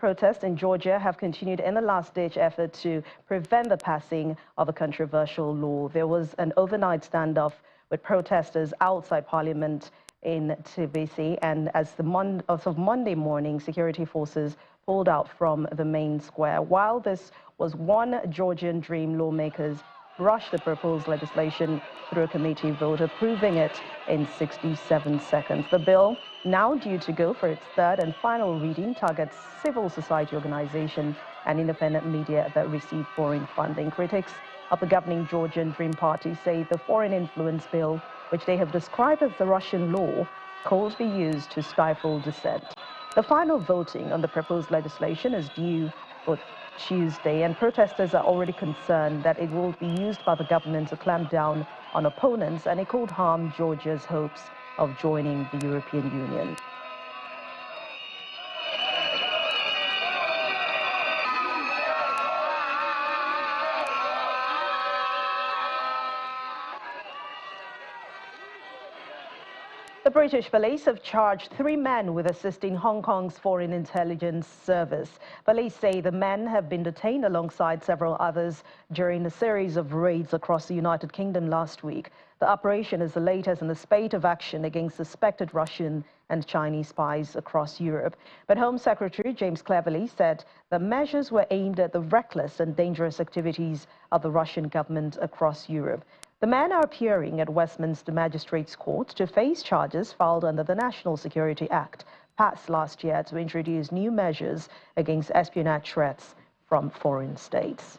protests in Georgia have continued in a last-ditch effort to prevent the passing of a controversial law. There was an overnight standoff with protesters outside Parliament in Tbilisi, and as of Monday morning, security forces pulled out from the main square. While this was one Georgian dream, lawmakers rushed the proposed legislation through a committee vote, approving it in 67 seconds. The bill, now due to go for its third and final reading, targets civil society organizations and independent media that receive foreign funding. Critics of the governing Georgian Dream Party say the foreign influence bill, which they have described as the Russian law, could be used to stifle dissent. The final voting on the proposed legislation is due for Tuesday, and protesters are already concerned that it will be used by the government to clamp down on opponents, and it could harm Georgia's hopes of joining the European Union. The British police have charged 3 men with assisting Hong Kong's Foreign Intelligence Service. Police say the men have been detained alongside several others during a series of raids across the United Kingdom last week. The operation is the latest in a spate of action against suspected Russian and Chinese spies across Europe. But Home Secretary James Cleverly said the measures were aimed at the reckless and dangerous activities of the Russian government across Europe. The men are appearing at Westminster Magistrates Court to face charges filed under the National Security Act, passed last year to introduce new measures against espionage threats from foreign states.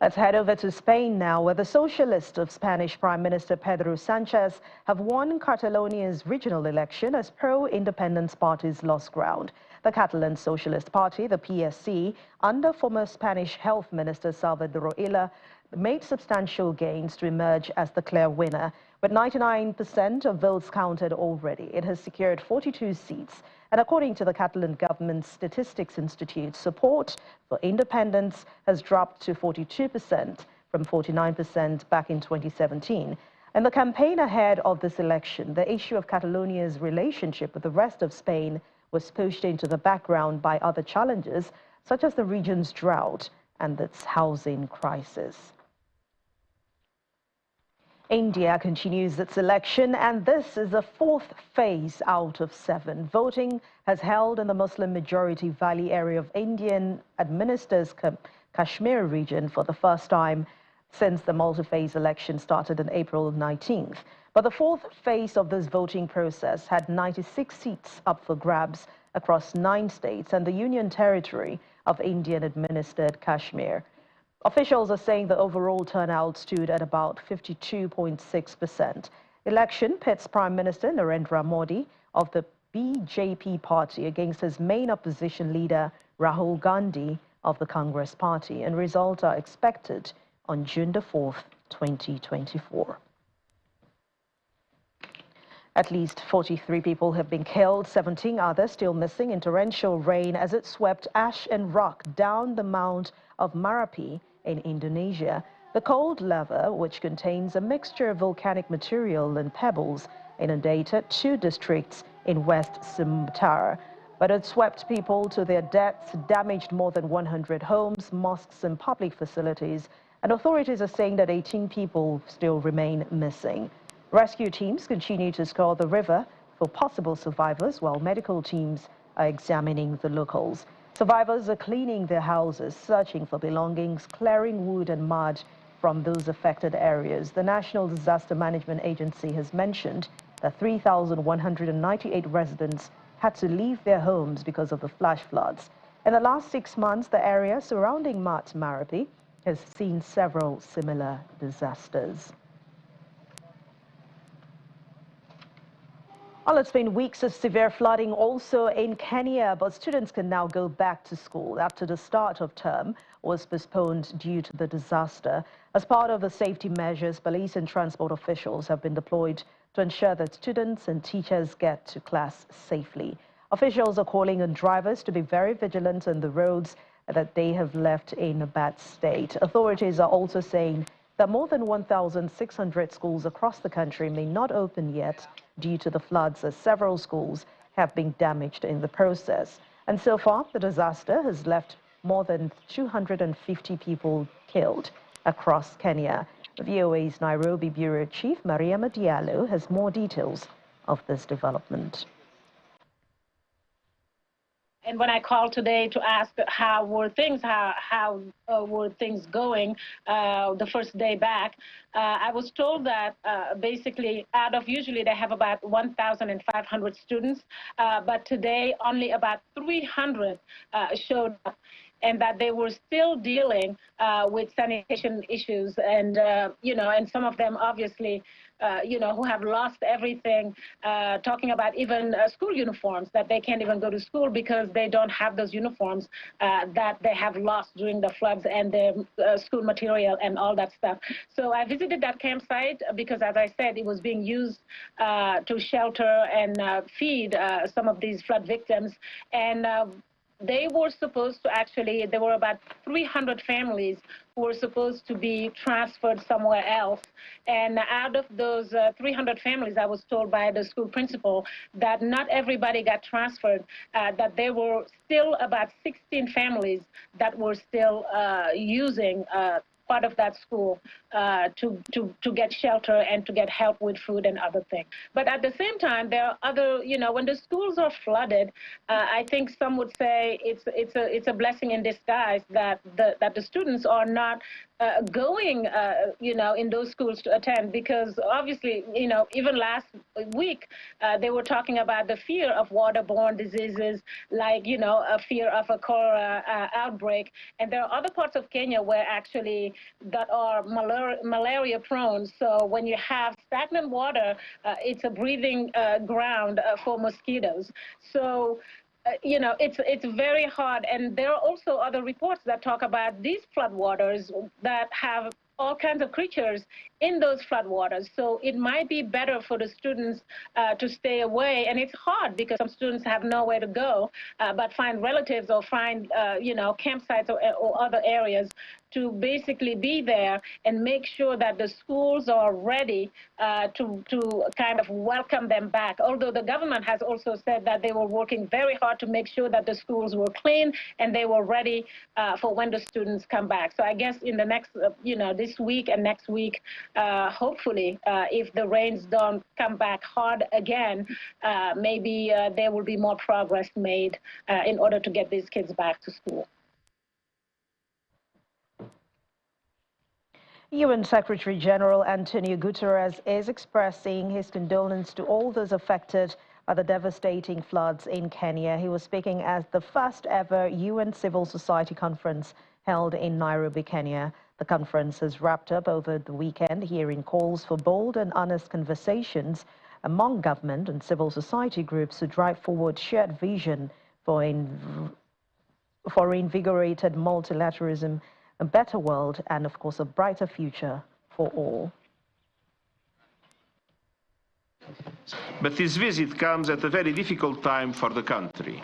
Let's head over to Spain now, where the Socialists of Spanish Prime Minister Pedro Sanchez have won Catalonia's regional election as pro-independence parties lost ground. The Catalan Socialist Party, the PSC, under former Spanish Health Minister Salvador Illa, made substantial gains to emerge as the clear winner. With 99% of votes counted already, it has secured 42 seats. And according to the Catalan Government Statistics Institute, support for independence has dropped to 42% from 49% back in 2017. In the campaign ahead of this election, the issue of Catalonia's relationship with the rest of Spain was pushed into the background by other challenges, such as the region's drought and its housing crisis. India continues its election, and this is the 4th phase out of 7. Voting has held in the Muslim-majority Valley area of Indian-administered Kashmir region for the first time since the multi-phase election started on April 19th. But the 4th phase of this voting process had 96 seats up for grabs across 9 states and the Union Territory of Indian-administered Kashmir. Officials are saying the overall turnout stood at about 52.6%. Election pits Prime Minister Narendra Modi of the BJP party against his main opposition leader Rahul Gandhi of the Congress party, and results are expected on June the 4th, 2024. At least 43 people have been killed, 17 others still missing in torrential rain as it swept ash and rock down the Mount of Merapi in Indonesia. The cold lava, which contains a mixture of volcanic material and pebbles, inundated 2 districts in West Sumatra. But it swept people to their deaths, damaged more than 100 homes, mosques and public facilities, and authorities are saying that 18 people still remain missing. Rescue teams continue to scour the river for possible survivors, while medical teams are examining the locals. Survivors are cleaning their houses, searching for belongings, clearing wood and mud from those affected areas. The National Disaster Management Agency has mentioned that 3,198 residents had to leave their homes because of the flash floods. In the last 6 months, the area surrounding Mount Merapi has seen several similar disasters. Well, it's been weeks of severe flooding also in Kenya, but students can now go back to school after the start of term was postponed due to the disaster. As part of the safety measures, police and transport officials have been deployed to ensure that students and teachers get to class safely. Officials are calling on drivers to be very vigilant on the roads that they have left in a bad state. Authorities are also saying that more than 1,600 schools across the country may not open yet due to the floods, as several schools have been damaged in the process. And so far, the disaster has left more than 250 people killed across Kenya. VOA's Nairobi Bureau Chief Mariama Diallo has more details of this development. And when I called today to ask how were things going the first day back, I was told that basically out of usually they have about 1,500 students, but today only about 300 showed up, and that they were still dealing with sanitation issues, and and some of them obviously who have lost everything, talking about even school uniforms, that they can't even go to school because they don't have those uniforms that they have lost during the floods, and their school material and all that stuff. So I visited that campsite because, as I said, it was being used to shelter and feed some of these flood victims. And they were supposed to actually, there were about 300 families who were supposed to be transferred somewhere else. And out of those 300 families, I was told by the school principal that not everybody got transferred, that there were still about 16 families that were still using part of that school to get shelter and to get help with food and other things. But at the same time, there are other, when the schools are flooded, I think some would say it's a blessing in disguise that the students are not going, in those schools to attend, because obviously, even last week, they were talking about the fear of waterborne diseases, like, a fear of a cholera outbreak. And there are other parts of Kenya where actually that are malaria prone. So when you have stagnant water, it's a breeding ground for mosquitoes. So it's very hard. And there are also other reports that talk about these floodwaters that have all kinds of creatures in those floodwaters. So it might be better for the students to stay away. And it's hard because some students have nowhere to go, but find relatives or find, campsites or other areas to basically be there and make sure that the schools are ready to kind of welcome them back. Although the government has also said that they were working very hard to make sure that the schools were clean and they were ready for when the students come back. So I guess in the next, this week and next week, hopefully, if the rains don't come back hard again, maybe there will be more progress made in order to get these kids back to school. UN Secretary General Antonio Guterres is expressing his condolence to all those affected by the devastating floods in Kenya. He was speaking at the first ever UN Civil Society Conference held in Nairobi, Kenya. The conference has wrapped up over the weekend, hearing calls for bold and honest conversations among government and civil society groups to drive forward shared vision for invigorated multilateralism, a better world, and of course a brighter future for all. But this visit comes at a very difficult time for the country.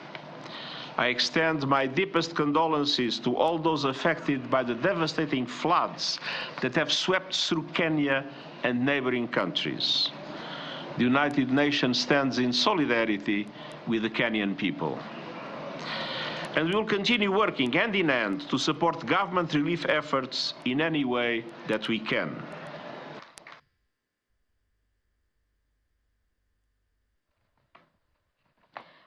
I extend my deepest condolences to all those affected by the devastating floods that have swept through Kenya and neighboring countries. The United Nations stands in solidarity with the Kenyan people. And we will continue working hand in hand to support government relief efforts in any way that we can.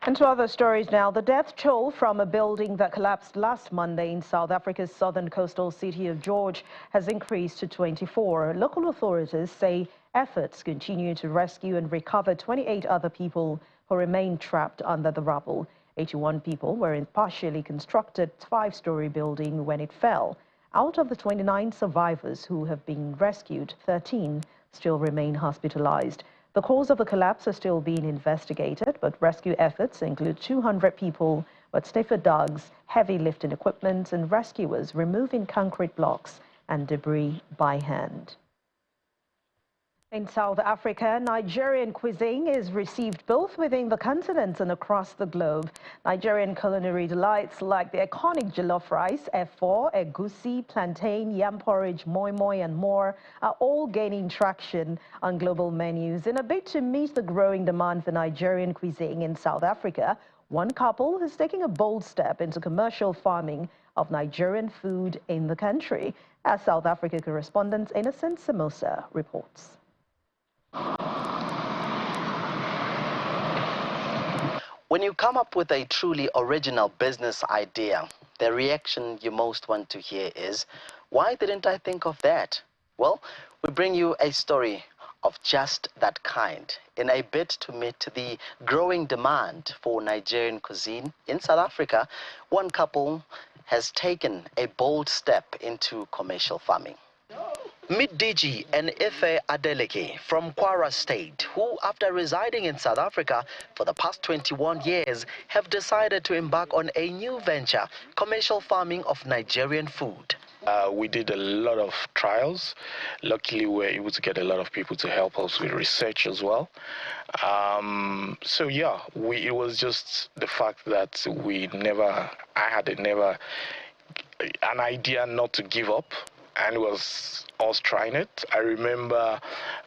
And to other stories now, the death toll from a building that collapsed last Monday in South Africa's southern coastal city of George has increased to 24. Local authorities say efforts continue to rescue and recover 28 other people who remain trapped under the rubble. 81 people were in partially constructed 5-story building when it fell. Out of the 29 survivors who have been rescued, 13 still remain hospitalized. The cause of the collapse is still being investigated, but rescue efforts include 200 people with sniffer dogs, heavy lifting equipment, and rescuers removing concrete blocks and debris by hand. In South Africa, Nigerian cuisine is received both within the continent and across the globe. Nigerian culinary delights like the iconic jollof rice, efo, egusi, plantain, yam porridge, moi moi and more are all gaining traction on global menus. In a bid to meet the growing demand for Nigerian cuisine in South Africa, one couple is taking a bold step into commercial farming of Nigerian food in the country. Our South Africa correspondent Innocent Samosa reports. When you come up with a truly original business idea, the reaction you most want to hear is, why didn't I think of that? Well, we bring you a story of just that kind in a bid to meet the growing demand for Nigerian cuisine in South Africa. One couple has taken a bold step into commercial farming. Meet Digi and Ife Adeleke from Kwara State, who, after residing in South Africa for the past 21 years, have decided to embark on a new venture, commercial farming of Nigerian food. We did a lot of trials. Luckily, we were able to get a lot of people to help us with research as well. So yeah, it was just the fact that I had an idea not to give up, and it was us trying it. I remember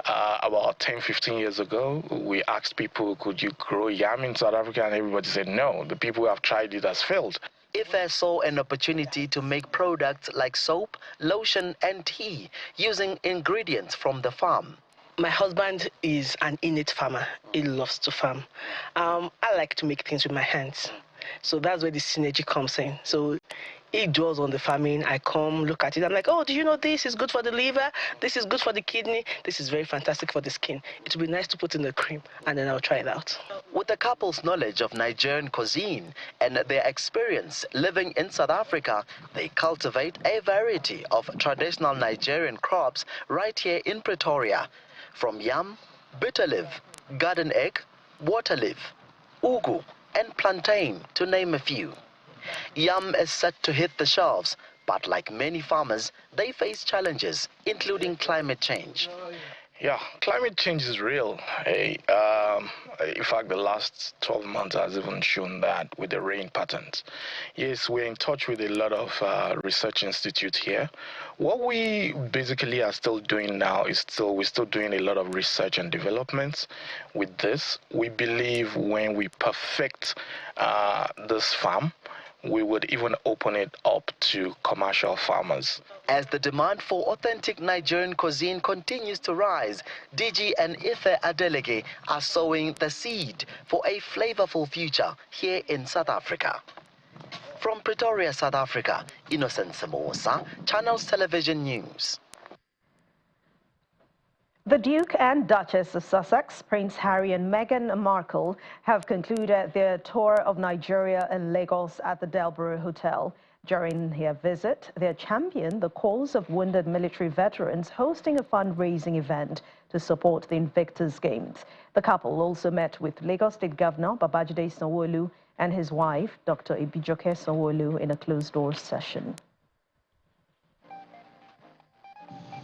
about 10, 15 years ago, we asked people, could you grow yam in South Africa? And everybody said no. The people who have tried it has failed. Ife saw an opportunity to make products like soap, lotion, and tea using ingredients from the farm. My husband is an innate farmer. He loves to farm. I like to make things with my hands. So that's where the synergy comes in. So he draws on the farming. I come, look at it. I'm like, oh, do you know this is good for the liver? This is good for the kidney. This is very fantastic for the skin. It would be nice to put in the cream, and then I'll try it out. With the couple's knowledge of Nigerian cuisine and their experience living in South Africa, they cultivate a variety of traditional Nigerian crops right here in Pretoria. From yam, bitter leaf, garden egg, water leaf, ugu, and plantain, to name a few. Yam is set to hit the shelves, but like many farmers, they face challenges, including climate change. Yeah, climate change is real. In fact, the last 12 months has even shown that with the rain patterns. Yes, we're in touch with a lot of research institutes here. What we basically are still doing now is we're still doing a lot of research and developments with this. We believe when we perfect this farm, we would even open it up to commercial farmers. As the demand for authentic Nigerian cuisine continues to rise, Digi and Ife Adeleke are sowing the seed for a flavorful future here in South Africa. From Pretoria, South Africa, Innocent Samosa, Channels Television News. The Duke and Duchess of Sussex, Prince Harry and Meghan Markle, have concluded their tour of Nigeria and Lagos at the Delborough Hotel. During their visit, they championed the cause of wounded military veterans, hosting a fundraising event to support the Invictus Games. The couple also met with Lagos State Governor Babajide Sanwo-Olu and his wife, Dr. Ibijoke Sanwo-Olu, in a closed-door session.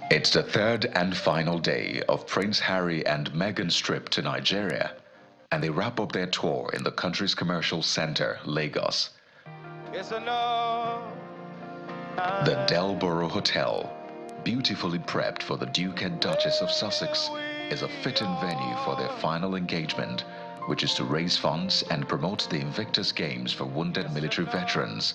It's the third and final day of Prince Harry and Meghan's trip to Nigeria, and they wrap up their tour in the country's commercial center, Lagos. The Delborough Hotel, beautifully prepped for the Duke and Duchess of Sussex, is a fitting venue for their final engagement, which is to raise funds and promote the Invictus Games for wounded military veterans.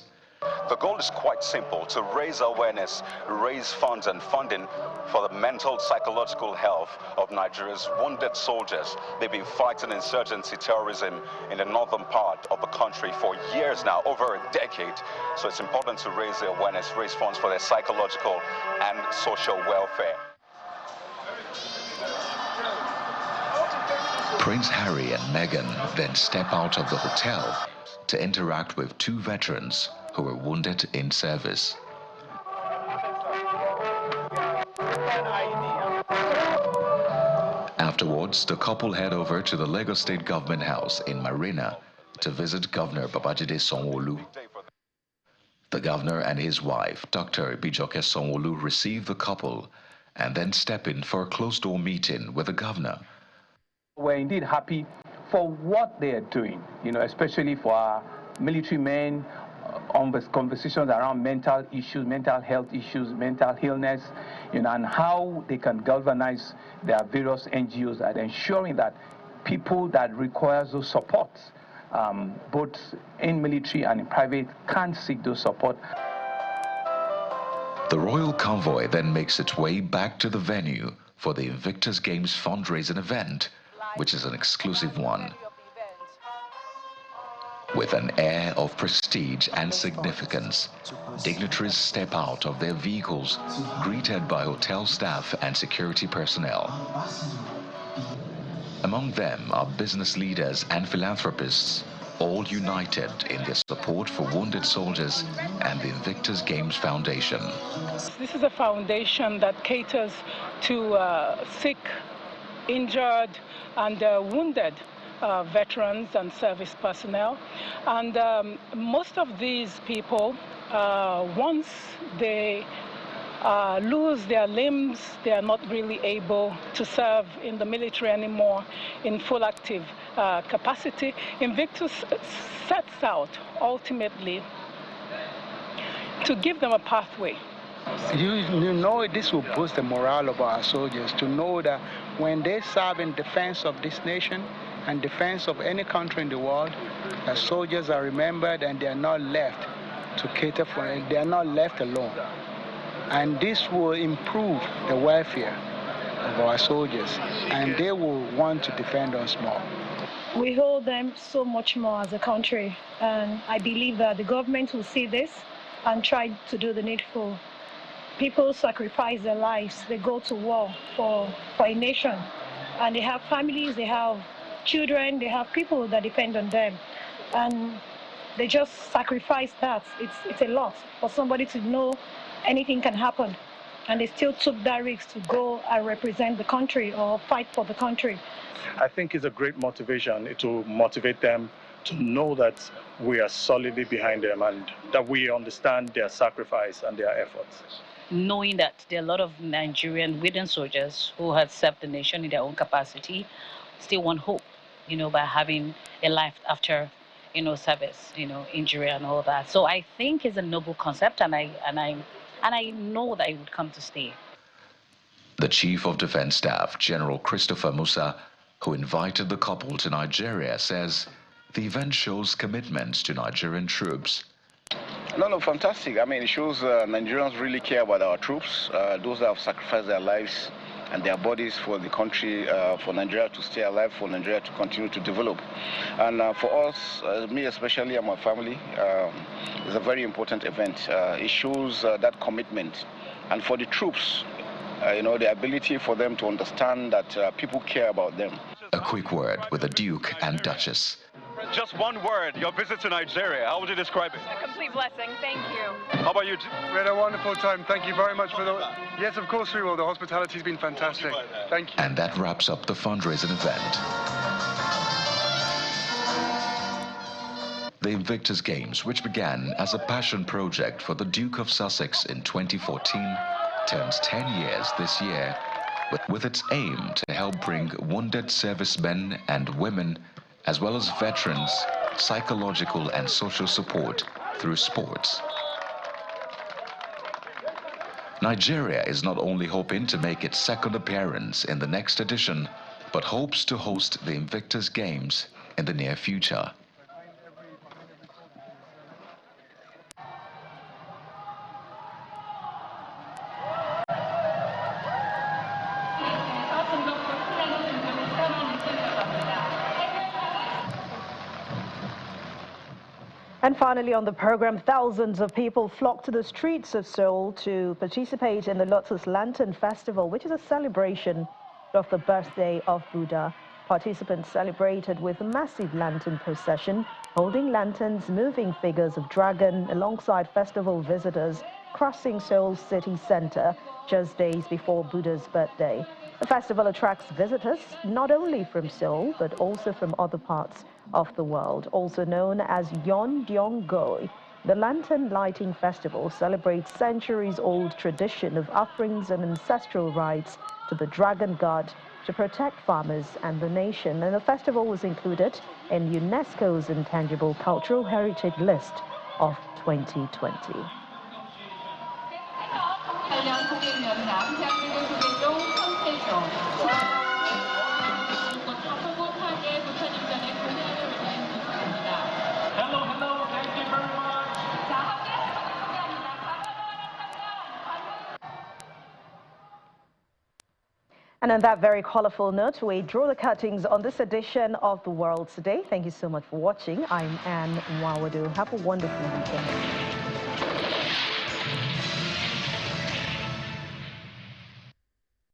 The goal is quite simple: to raise awareness, raise funds and funding for the mental, psychological health of Nigeria's wounded soldiers. They've been fighting insurgency terrorism in the northern part of the country for years now, over a decade. So it's important to raise the awareness, raise funds for their psychological and social welfare. Prince Harry and Meghan then step out of the hotel to interact with two veterans who were wounded in service. Afterwards, the couple head over to the Lagos State Government House in Marina to visit Governor Babajide Sanwo-Olu. The governor and his wife, Dr. Ibijoke Sanwo-Olu, received the couple and then step in for a closed-door meeting with the governor. We're indeed happy for what they are doing, especially for our military men, on the conversations around mental issues, mental health issues, mental illness, and how they can galvanize their various NGOs at ensuring that people that require those supports, both in military and in private, can seek those support. The royal convoy then makes its way back to the venue for the Invictus Games fundraising event, which is an exclusive one. With an air of prestige and significance, dignitaries step out of their vehicles, greeted by hotel staff and security personnel. Among them are business leaders and philanthropists, all united in their support for wounded soldiers and the Invictus Games Foundation. This is a foundation that caters to sick, injured, and wounded veterans and service personnel. And most of these people, once they lose their limbs, they are not really able to serve in the military anymore in full active capacity. Invictus sets out ultimately to give them a pathway. You know, this will boost the morale of our soldiers to know that when they serve in defense of this nation and defense of any country in the world, that soldiers are remembered and they are not left to cater for it. They are not left alone. And this will improve the welfare of our soldiers, and they will want to defend us more. We hold them so much more as a country, and I believe that the government will see this and try to do the needful. People sacrifice their lives, they go to war for a nation, and they have families, they have children, they have people that depend on them, and they just sacrifice that. It's a lot for somebody to know anything can happen, and they still took that risk to go and represent the country or fight for the country. I think it's a great motivation. It will motivate them to know that we are solidly behind them and that we understand their sacrifice and their efforts. Knowing that there are a lot of Nigerian wooden soldiers who have served the nation in their own capacity, still want hope, by having a life after, service, injury and all that. So I think it's a noble concept, and I know that it would come to stay. The Chief of Defense Staff, General Christopher Musa, who invited the couple to Nigeria, says the event shows commitment to Nigerian troops. No, fantastic. I mean, it shows Nigerians really care about our troops, those that have sacrificed their lives and their bodies for the country, for Nigeria to stay alive, for Nigeria to continue to develop. And for us, me especially and my family, it's a very important event. It shows that commitment. And for the troops, the ability for them to understand that people care about them. A quick word with the Duke and Duchess. Just one word, your visit to Nigeria, how would you describe it? A complete blessing, thank you. How about you? We had a wonderful time, thank you very much for the... Yes, of course we will, the hospitality's been fantastic. Thank you. And that wraps up the fundraising event. The Invictus Games, which began as a passion project for the Duke of Sussex in 2014, turns 10 years this year, with its aim to help bring wounded servicemen and women, as well as veterans, psychological and social support through sports. Nigeria is not only hoping to make its second appearance in the next edition, but hopes to host the Invictus Games in the near future. And finally on the program, thousands of people flocked to the streets of Seoul to participate in the Lotus Lantern Festival, which is a celebration of the birthday of Buddha. Participants celebrated with a massive lantern procession, holding lanterns, moving figures of dragon alongside festival visitors crossing Seoul's city center just days before Buddha's birthday. The festival attracts visitors not only from Seoul, but also from other parts of the world, also known as Yeondeonggo. The Lantern Lighting Festival celebrates centuries-old tradition of offerings and ancestral rites to the dragon god to protect farmers and the nation. And the festival was included in UNESCO's Intangible Cultural Heritage List of 2020. And on that very colorful note, we draw the curtains on this edition of The World Today. Thank you so much for watching. I'm Anne Mwawadu. Have a wonderful weekend.